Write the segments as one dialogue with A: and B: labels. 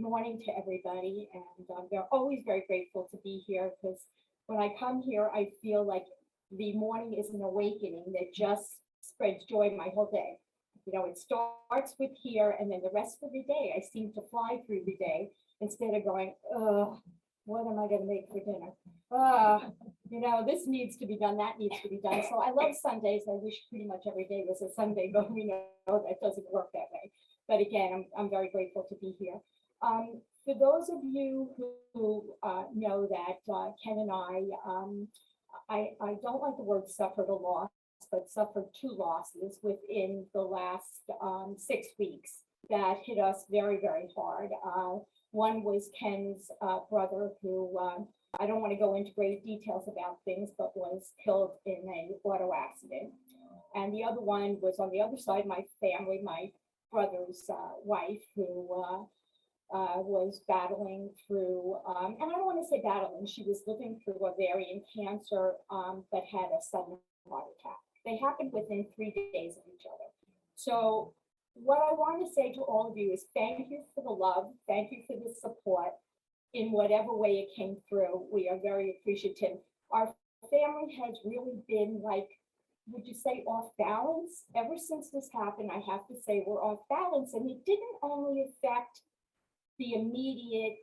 A: Good morning to everybody, and they're always very grateful to be here because when I come here, I feel like the morning is an awakening that just spreads joy my whole day. You know, it starts with here, and then the rest of the day, I seem to fly through the day instead of going, what am I going to make for dinner? This needs to be done, that needs to be done. So I love Sundays. I wish pretty much every day was a Sunday, but we know that doesn't work that way. But again, I'm very grateful to be here. For those of you who know that Ken and I don't like the word suffered a loss, but suffered two losses within the last 6 weeks that hit us very, very hard. One was Ken's brother, who I don't want to go into great details about things, but was killed in an auto accident. And the other one was on the other side of my family, my brother's wife, who was battling through, and I don't want to say battling, she was living through ovarian cancer, but had a sudden heart attack. They happened within 3 days of each other. So what I want to say to all of you is thank you for the love, thank you for the support in whatever way it came through. We are very appreciative. Our family has really been, like, would you say, off balance? Ever since this happened, I have to say we're off balance, and it didn't only affect the immediate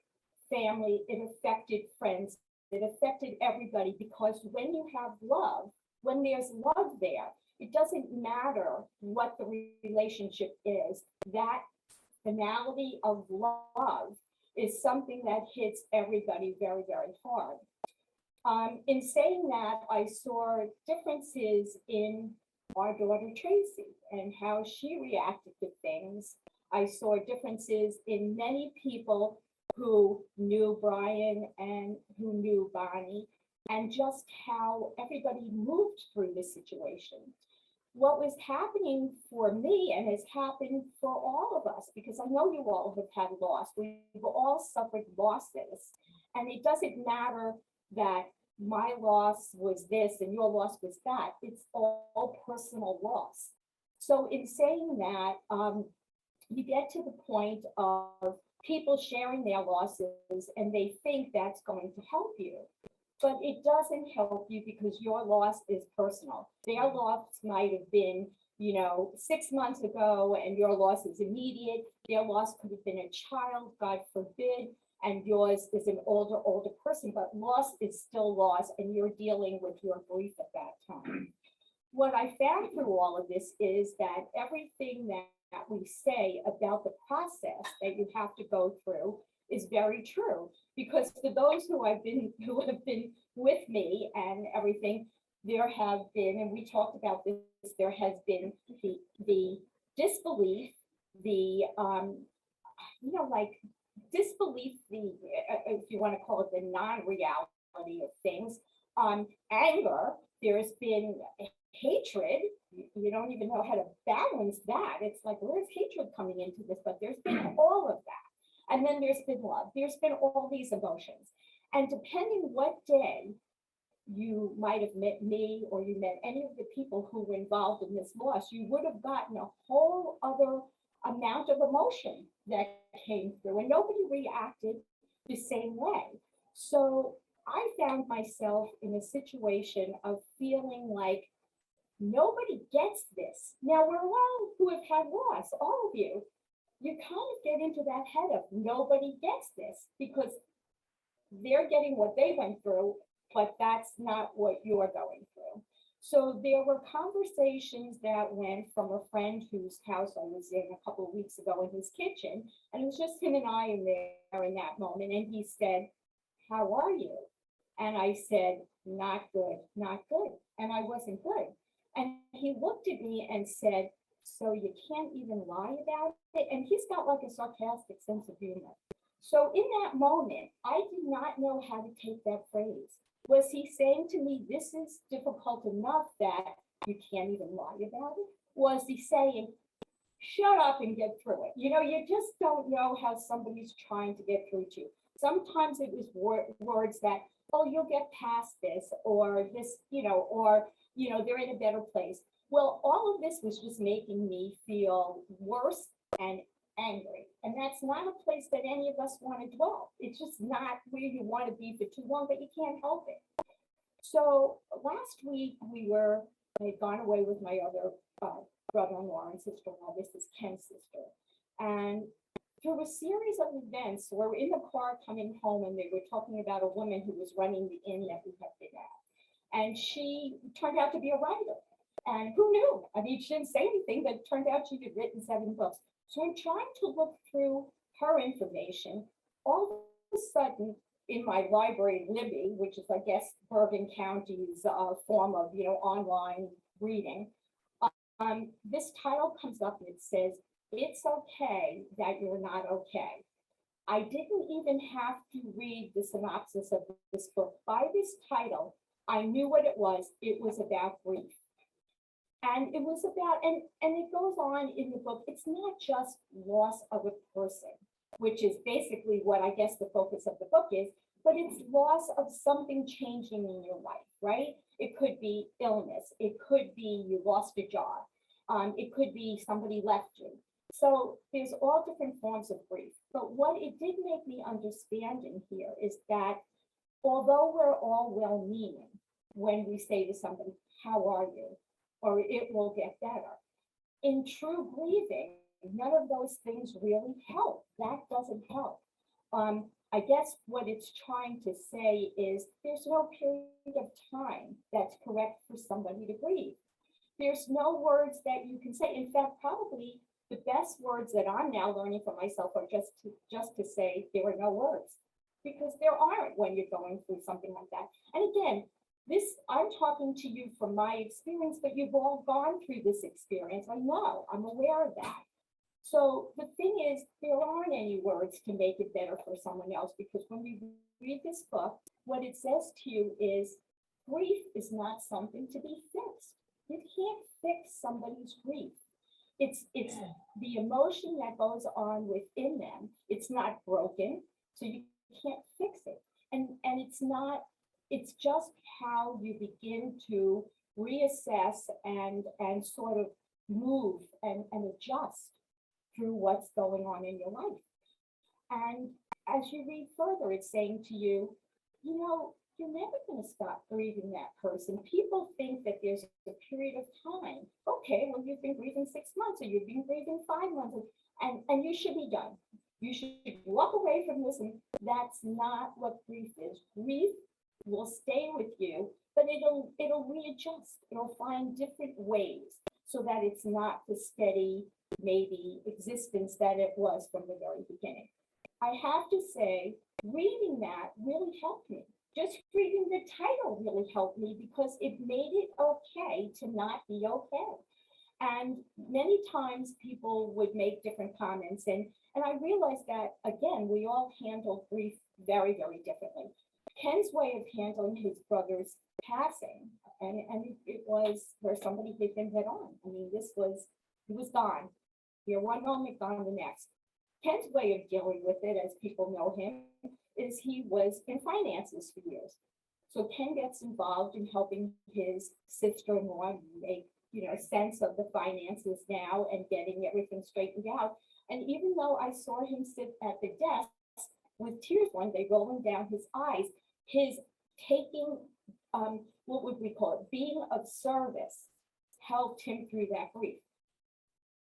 A: family, it affected friends, it affected everybody, because when you have love, when there's love there, it doesn't matter what the relationship is. That finality of love is something that hits everybody very, very hard. In saying that, I saw differences in our daughter Tracy and how she reacted to things. I saw differences in many people who knew Brian and who knew Bonnie, and just how everybody moved through this situation. What was happening for me, and has happened for all of us, because I know you all have had loss, we've all suffered losses, and it doesn't matter that my loss was this and your loss was that. It's all personal loss. So in saying that, you get to the point of people sharing their losses and they think that's going to help you. But it doesn't help you, because your loss is personal. Their loss might have been, 6 months ago, and your loss is immediate. Their loss could have been a child, God forbid, and yours is an older person, but loss is still loss, and you're dealing with your grief at that time. What I found through all of this is that everything that we say about the process that you have to go through is very true, because for those who have been with me and everything, there have been, and we talked about this, there has been the disbelief, the disbelief, the if you want to call it the non-reality of things, anger. There's been hatred. You don't even know how to balance that. It's like, where's hatred coming into this? But there's been all of that. And then there's been love. There's been all these emotions. And depending what day you might have met me, or you met any of the people who were involved in this loss, you would have gotten a whole other amount of emotion that came through, and nobody reacted the same way. So I found myself in a situation of feeling like nobody gets this. Now, we're all who have had loss, all of you kind of get into that head of nobody gets this, because they're getting what they went through, but that's not what you're going through. So there were conversations that went from a friend whose house I was in a couple of weeks ago, in his kitchen, and it was just him and I in there in that moment. And he said, "How are you?" And I said, "Not good, not good." And I wasn't good. And he looked at me and said, "So you can't even lie about it?" And he's got like a sarcastic sense of humor. So in that moment, I did not know how to take that phrase. Was he saying to me, this is difficult enough that you can't even lie about it? Was he saying, shut up and get through it? You just don't know how somebody's trying to get through to you. Sometimes it was words that, oh, you'll get past this, or this, or, they're in a better place. Well, all of this was just making me feel worse and angry. And that's not a place that any of us want to dwell. It's just not where you want to be for too long, but you can't help it. So last week I had gone away with my other brother-in-law and sister-in-law. This is Ken's sister. And through a series of events, we were in the car coming home and they were talking about a woman who was running the inn that we had been at. And she turned out to be a writer. And who knew? I mean, she didn't say anything, but it turned out she had written 7 books. So I'm trying to look through her information. All of a sudden, in my library, Libby, which is, I guess, Bergen County's form of, online reading, this title comes up and it says, "It's okay that you're not okay." I didn't even have to read the synopsis of this book. By this title, I knew what it was. It was about grief. And it was about, and it goes on in the book, it's not just loss of a person, which is basically what I guess the focus of the book is, but it's loss of something changing in your life, right? It could be illness. It could be you lost a job. It could be somebody left you. So there's all different forms of grief. But what it did make me understand in here is that although we're all well-meaning when we say to somebody, "How are you?" or "It will get better," in true grieving, none of those things really help. That doesn't help. I guess what it's trying to say is there's no period of time that's correct for somebody to grieve. There's no words that you can say. In fact, probably the best words that I'm now learning for myself are just to say there are no words, because there aren't when you're going through something like that. And again, I'm talking to you from my experience, but you've all gone through this experience. I know, I'm aware of that. So the thing is, there aren't any words to make it better for someone else, because when you read this book, what it says to you is grief is not something to be fixed. You can't fix somebody's grief. It's the emotion that goes on within them. It's not broken, so you can't fix it. And it's just how you begin to reassess and sort of move and adjust through what's going on in your life. And as you read further, it's saying to you, you're never going to stop grieving that person. People think that there's a period of time. Okay, well, you've been grieving 6 months, or you've been grieving 5 months, and you should be done. You should walk away from this, and that's not what grief is. Grief will stay with you, but it'll readjust. It'll find different ways so that it's not the steady, maybe, existence that it was from the very beginning. I have to say, reading that really helped me. Just reading the title really helped me, because it made it okay to not be okay. And many times people would make different comments, and I realized that, again, we all handle grief very, very differently. Ken's way of handling his brother's passing, and it was where somebody hit him head on. I mean, he was gone. Here one moment, gone the next. Ken's way of dealing with it, as people know him, is he was in finances for years. So Ken gets involved in helping his sister-in-law make, sense of the finances now and getting everything straightened out. And even though I saw him sit at the desk with tears one day rolling down his eyes, his taking, what would we call it, being of service, helped him through that grief.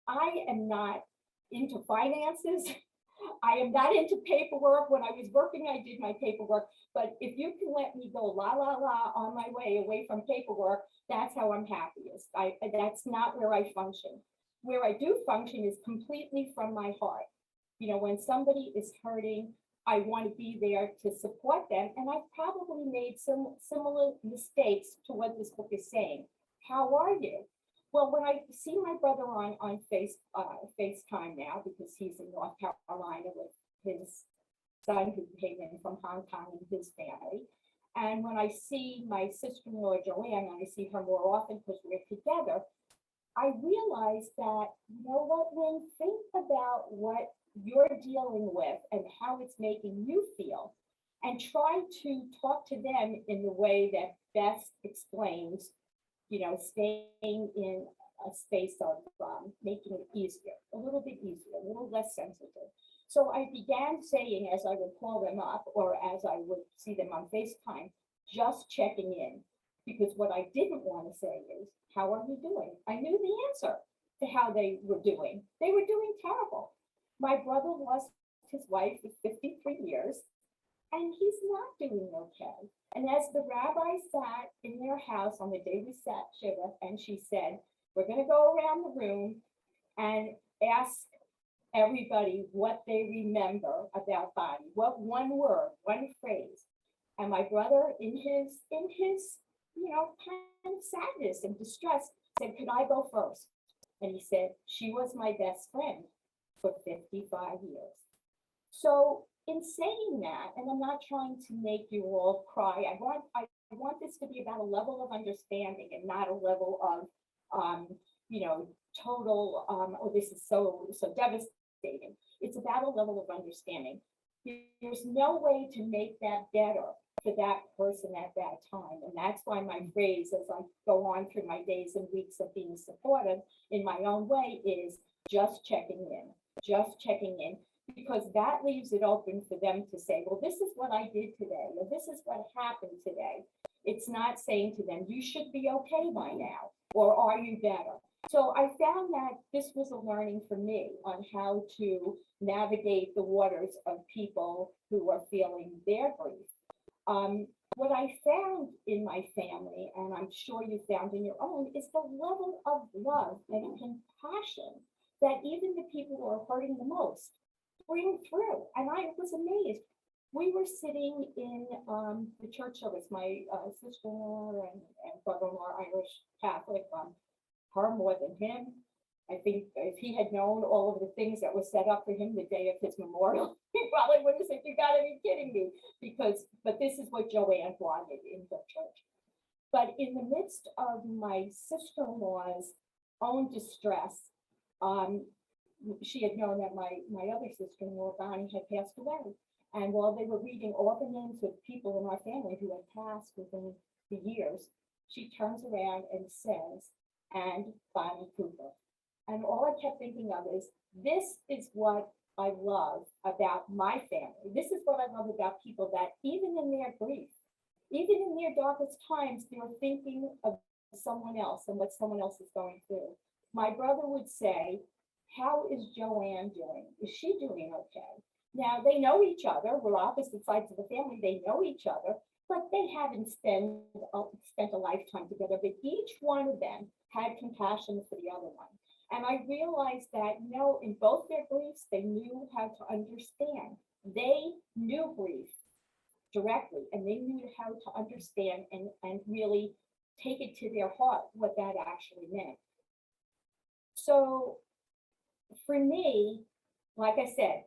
A: I am not into finances. I am not into paperwork. When I was working, I did my paperwork, but if you can let me go la la la on my way away from paperwork, that's how I'm happiest. That's not where I function. Where I do function is completely from my heart. When somebody is hurting, I want to be there to support them. And I've probably made some similar mistakes to what this book is saying. How are you? Well, when I see my brother on FaceTime now, because he's in North Carolina with his son who came in from Hong Kong and his family, and when I see my sister-in-law Joanne, and I see her more often because we're together, I realize that, Lynn, think about what you're dealing with and how it's making you feel, and try to talk to them in the way that best explains, staying in a space of making it easier, a little bit easier, a little less sensitive. So I began saying, as I would call them up or as I would see them on FaceTime, just checking in. Because what I didn't want to say is, how are you doing? I knew the answer to how they were doing. They were doing terrible. My brother lost his wife of 53 years, and he's not doing okay. And as the rabbi sat in their house on the day we sat Shiva, and she said, we're going to go around the room and ask everybody what they remember about Bonnie. What one word, one phrase. And my brother, in his, kind of sadness and distress, said, could I go first? And he said, she was my best friend for 55 years. So in saying that, and I'm not trying to make you all cry, I want this to be about a level of understanding and not a level of, total, oh, this is so devastating. It's about a level of understanding. There's no way to make that better for that person at that time. And that's why my phrase, as I go on through my days and weeks of being supportive in my own way, is just checking in, because that leaves it open for them to say, well, this is what I did today, or this is what happened today. It's not saying to them, you should be okay by now, or are you better? So I found that this was a learning for me on how to navigate the waters of people who are feeling their grief. What I found in my family, and I'm sure you found in your own, is the level of love and compassion that even the people who are hurting the most bring through. And I was amazed. We were sitting in the church service, my sister-in-law and brother-in-law, Irish Catholic, her more than him. I think if he had known all of the things that were set up for him the day of his memorial, he probably would have said, you gotta be kidding me, but this is what Joanne wanted in the church. But in the midst of my sister-in-law's own distress, she had known that my other sister-in-law, Bonnie, had passed away. And while they were reading all the names of people in our family who had passed within the years, she turns around and says, and Bonnie Cooper. And all I kept thinking of is, this is what I love about my family. This is what I love about people, that even in their grief, even in their darkest times, they're thinking of someone else and what someone else is going through. My brother would say, how is Joanne doing? Is she doing okay? Now, they know each other. We're opposite sides of the family. They know each other, but they haven't spent a lifetime together. But each one of them had compassion for the other one. And I realized that, in both their griefs, they knew how to understand. They knew grief directly, and they knew how to understand and really take it to their heart what that actually meant. So for me, like I said,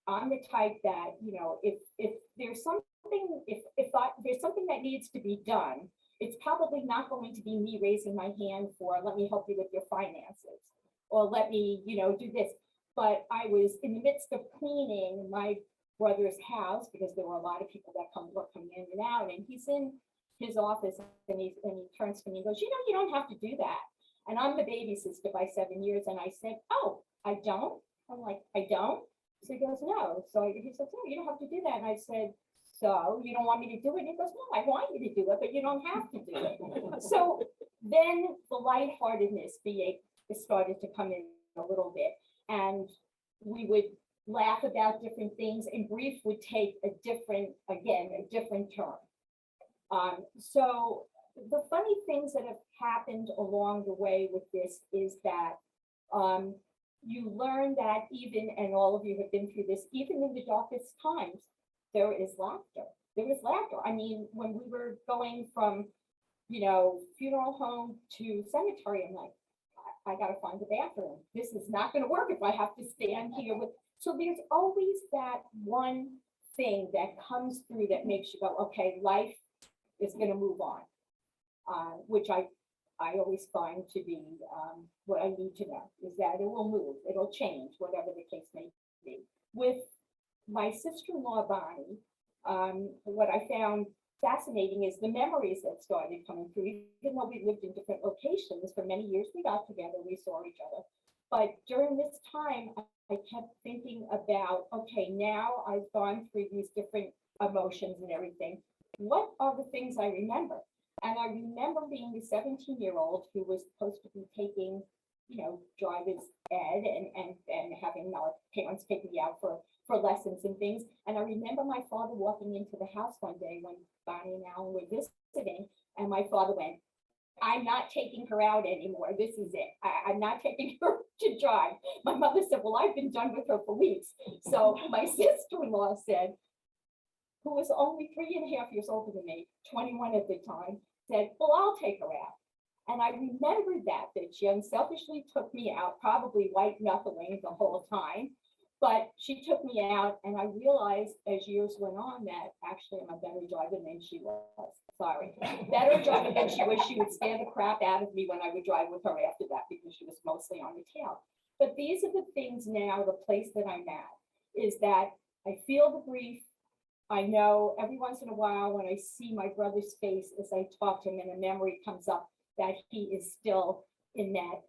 A: I'm the type that, if there's something, if there's something that needs to be done, it's probably not going to be me raising my hand for, let me help you with your finances, or let me, do this. But I was in the midst of cleaning my brother's house, because there were a lot of people that were coming in and out, and he's in his office, and he turns to me and goes, you don't have to do that. And I'm the baby sister by 7 years, and I said, oh, I don't? I'm like, I don't? So he goes, no. So he says, no, you don't have to do that. And I said, so you don't want me to do it? And he goes, no, I want you to do it, but you don't have to do it. So then the lightheartedness started to come in a little bit, and we would laugh about different things, and grief would take a different turn. So the funny things that have happened along the way with this is that you learn that even, and all of you have been through this, even in the darkest times, there is laughter. There is laughter. I mean, when we were going from, funeral home to cemetery, I'm like, I got to find the bathroom. This is not going to work if I have to stand here with. So there's always that one thing that comes through that makes you go, okay, life is going to move on, which I always find to be what I need to know, is that it will move, it'll change, whatever the case may be. With my sister-in-law, Bonnie, what I found fascinating is the memories that started coming through. Even though we lived in different locations for many years, we got together, we saw each other. But during this time, I kept thinking about, okay, now I've gone through these different emotions and everything. What are the things I remember? And I remember being the 17-year-old who was supposed to be taking, driver's ed and having our parents take me out for lessons and things. And I remember my father walking into the house one day when Bonnie and Alan were visiting, and my father went, I'm not taking her out anymore. This is it. I'm not taking her to drive. My mother said, well, I've been done with her for weeks. So my sister-in-law said, who was only 3.5 years older than me, 21 at the time, said, well, I'll take her out. And I remembered that she unselfishly took me out, probably white knuckling the whole time. But she took me out, and I realized as years went on that actually I'm a better driver than she was. Sorry, better driver than she was. She would scare the crap out of me when I would drive with her after that because she was mostly on the tail. But these are the things now, the place that I'm at, is that I feel the grief. I know every once in a while when I see my brother's face as I talk to him and a memory comes up that he is still in that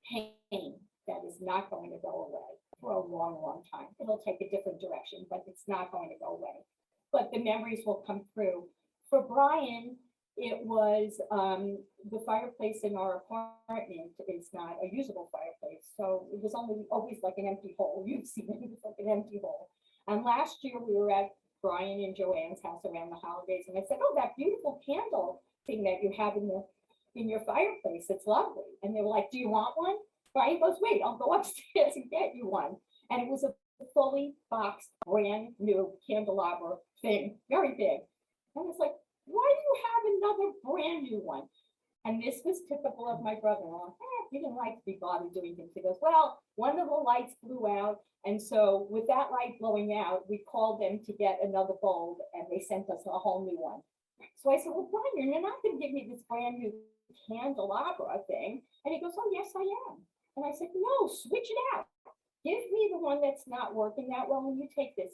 A: pain that is not going to go away for a long, long time. It'll take a different direction, but it's not going to go away. But the memories will come through. For Brian, it was the fireplace in our apartment is not a usable fireplace. So it was always like an empty hole. You've seen it, it was like an empty hole. And last year we were at Brian and Joanne's house around the holidays, and I said, oh, that beautiful candle thing that you have in your fireplace, it's lovely. And they were like, do you want one? Brian goes, wait, I'll go upstairs and get you one. And it was a fully boxed, brand new candelabra thing, very big. And I was like, why do you have another brand new one? And this was typical of my brother-in-law. He didn't like to be bothered doing things. He goes, well, one of the lights blew out. And so with that light blowing out, we called them to get another bulb, and they sent us a whole new one. So I said, well, Brian, you're not going to give me this brand new candelabra thing. And he goes, oh, yes, I am. And I said, no, switch it out. Give me the one that's not working that well, and you take this.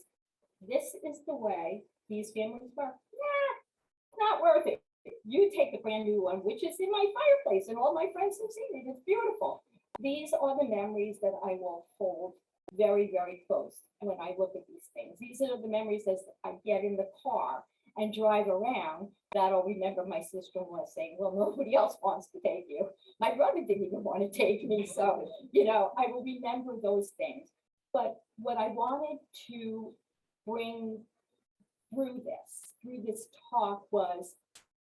A: This is the way these families work. Nah, not worth it. You take the brand new one, which is in my fireplace, and all my friends have seen it. It's beautiful. These are the memories that I will hold very, very close when I look at these things. These are the memories as I get in the car and drive around that I'll remember my sister-in-law saying, well, nobody else wants to take you. My brother didn't even want to take me. So, I will remember those things. But what I wanted to bring through this talk was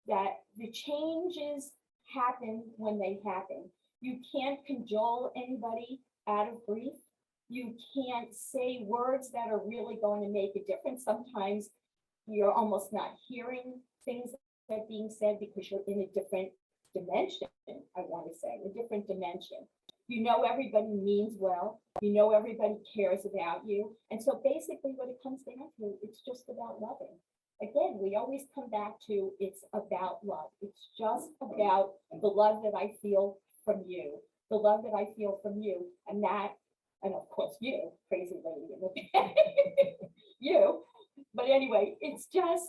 A: that the changes happen when they happen. You can't cajole anybody out of grief. You can't say words that are really going to make a difference. Sometimes you're almost not hearing things that are being said because you're in a different dimension, I want to say, a different dimension. Everybody means well. Everybody cares about you. And so basically what it comes down to, it's just about loving. Again, we always come back to it's about love. It's just about the love that I feel from you, the love that I feel from you, and of course you, crazy lady in the back, you. But anyway, it's just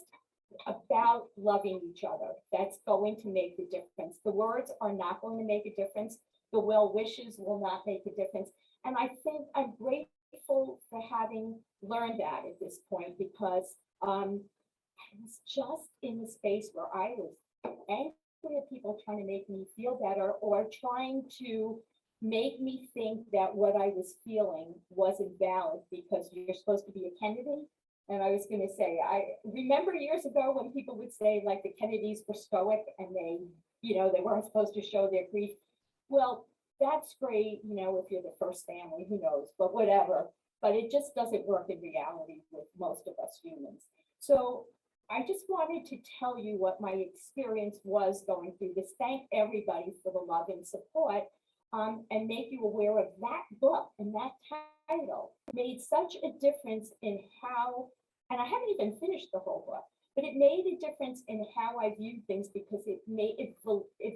A: about loving each other. That's going to make the difference. The words are not going to make a difference. The well wishes will not make a difference. And I think I'm grateful for having learned that at this point, because I was just in the space where I was angry at people trying to make me feel better or trying to make me think that what I was feeling wasn't valid because you're supposed to be a Kennedy. And I was going to say, I remember years ago when people would say like the Kennedys were stoic and they weren't supposed to show their grief. Well, that's great, if you're the first family, who knows, but whatever. But it just doesn't work in reality with most of us humans. So I just wanted to tell you what my experience was going through this. Thank everybody for the love and support, and make you aware of that book and that title made such a difference in how, and I haven't even finished the whole book, but it made a difference in how I viewed things because it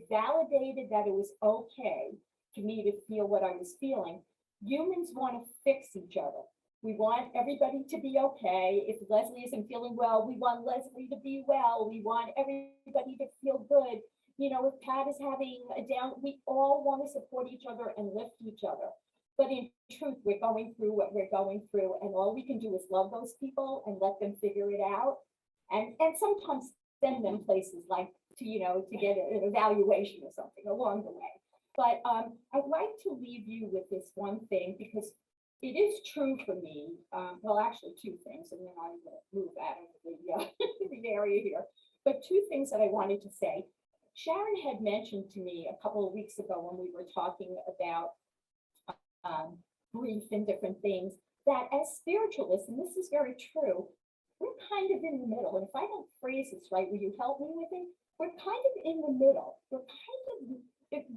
A: validated that it was okay for me to feel what I was feeling. Humans want to fix each other. We want everybody to be okay. If Leslie isn't feeling well, we want Leslie to be well. We want everybody to feel good. You know, if Pat is having a down, we all want to support each other and lift each other. But in truth, we're going through what we're going through, and all we can do is love those people and let them figure it out. And sometimes send them places like to, you know, to get an evaluation or something along the way. But I'd like to leave you with this one thing, because it is true for me. Well, actually, two things, and then I will move out of the area here. But two things that I wanted to say. Sharon had mentioned to me a couple of weeks ago when we were talking about grief and different things, that as spiritualists, and this is very true, we're kind of in the middle. And if I don't phrase this right, will you help me with it? We're kind of in the middle.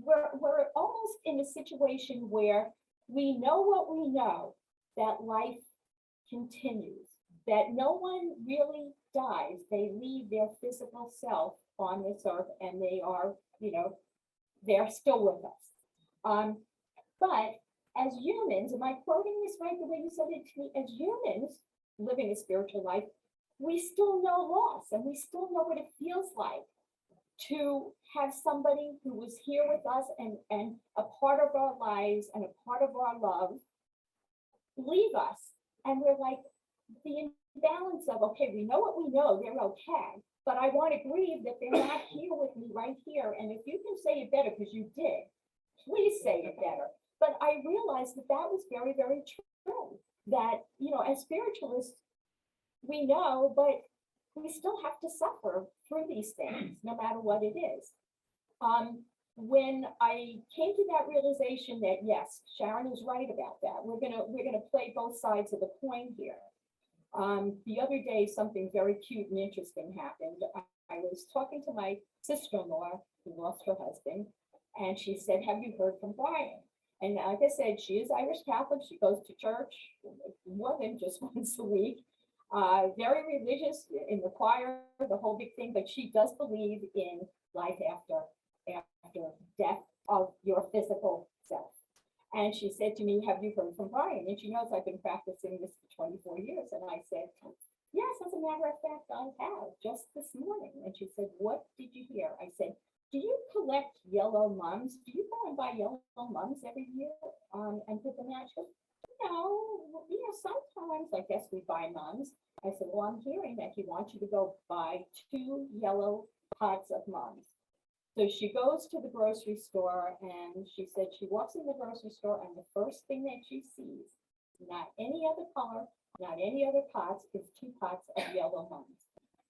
A: We're almost in a situation where we know what we know, that life continues, that no one really dies. They leave their physical self on this earth, and they are, you know, they're still with us. But as humans, am I quoting this right the way you said it to me? As humans living a spiritual life, we still know loss, and we still know what it feels like to have somebody who was here with us and a part of our lives and a part of our love leave us. And we're like, the imbalance of, okay, we know what we know, they're okay, but I want to grieve that they're not here with me right here. And if you can say it better, because you did, please say it better. But I realized that that was very, very true. That, you know, as spiritualists, we know, but we still have to suffer through these things, no matter what it is. When I came to that realization that yes, Sharon is right about that. We're gonna play both sides of the coin here. The other day, something very cute and interesting happened. I was talking to my sister-in-law who lost her husband, and she said, "Have you heard from Brian?" And like I said, she is Irish Catholic. She goes to church more than just once a week. Very religious in the choir, the whole big thing, but she does believe in life after death of your physical self. And she said to me, "Have you heard from Brian?" And she knows I've been practicing this for 24 years. And I said, "Yes, as a matter of fact, I have just this morning." And she said, "What did you hear?" I said, "Do you collect yellow mums? Do you go and buy yellow mums every year and put them out?" She goes, "No, you know, sometimes I guess we buy mums." I said, "Well, I'm hearing that he wants you to go buy 2 yellow pots of mums." So she goes to the grocery store, and she said she walks in the grocery store, and the first thing that she sees, not any other color, not any other pots, is 2 pots of yellow mums.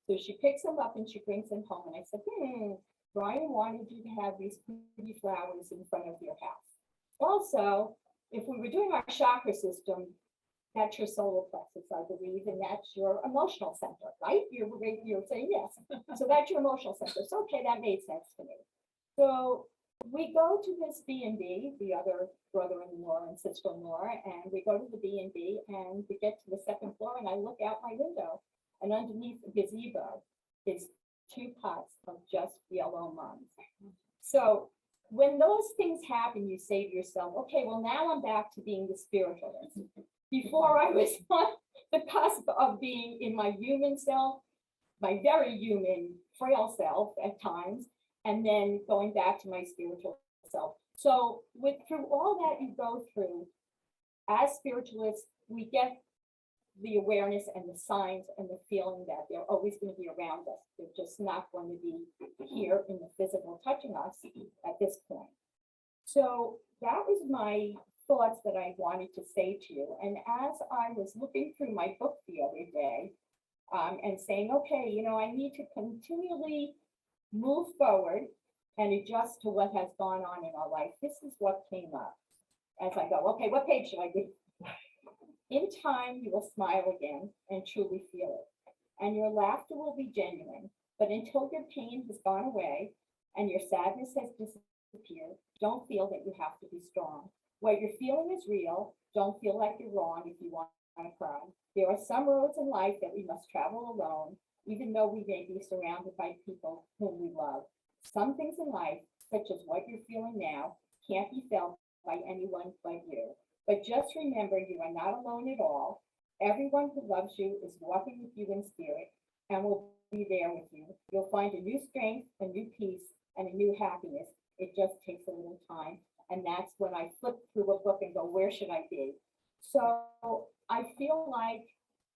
A: So she picks them up and she brings them home. And I said, Brian wanted you to have these pretty flowers in front of your house. Also, if we were doing our chakra system, that's your solar plexus, I believe, and that's your emotional center, right? You're saying yes. So that's your emotional center. So, okay, that made sense to me. So we go to this B&B, the other brother-in-law and sister-in-law, and we go to the B&B, and we get to the 2nd floor, and I look out my window, and underneath the gazebo is 2 pots of just yellow mums. So when those things happen, you say to yourself, okay, well, now I'm back to being the spiritualist. Before I was on the cusp of being in my human self, my very human, frail self at times, and then going back to my spiritual self. So through all that you go through, as spiritualists, we get the awareness and the signs and the feeling that they're always going to be around us. They're just not going to be here in the physical touching us at this point. So that was my thoughts that I wanted to say to you. And as I was looking through my book the other day and saying, okay, you know, I need to continually move forward and adjust to what has gone on in our life, this is what came up as I go, okay, what page should I do? In time, you will smile again and truly feel it. And your laughter will be genuine. But until your pain has gone away and your sadness has disappeared, don't feel that you have to be strong. What you're feeling is real. Don't feel like you're wrong if you want to cry. There are some roads in life that we must travel alone, even though we may be surrounded by people whom we love. Some things in life, such as what you're feeling now, can't be felt by anyone but you. But just remember, you are not alone at all. Everyone who loves you is walking with you in spirit and will be there with you. You'll find a new strength, a new peace, and a new happiness. It just takes a little time. And that's when I flip through a book and go, where should I be? So I feel like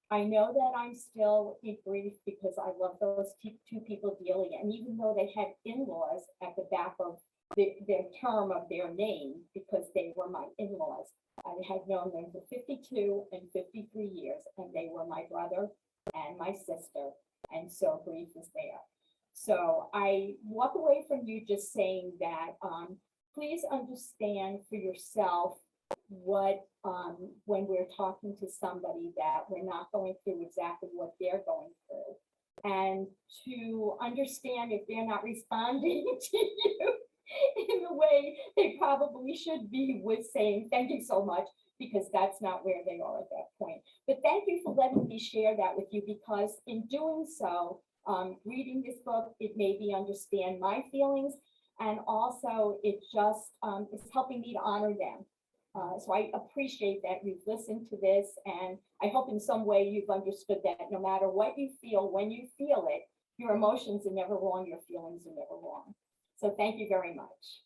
A: I know that I'm still in grief because I love those two people dearly. And even though they had in-laws at the back of their term of their name, because they were my in-laws, I had known them for 52 and 53 years, and they were my brother and my sister. And so grief is there. So I walk away from you just saying that please understand for yourself what when we're talking to somebody that we're not going through exactly what they're going through, and to understand if they're not responding to you in the way they probably should be, with saying thank you so much, because that's not where they are at that point. But thank you for letting me share that with you, because in doing so, reading this book, it made me understand my feelings, and also it just is helping me to honor them. So I appreciate that you've listened to this, and I hope in some way you've understood that no matter what you feel, when you feel it, your emotions are never wrong, your feelings are never wrong. So thank you very much.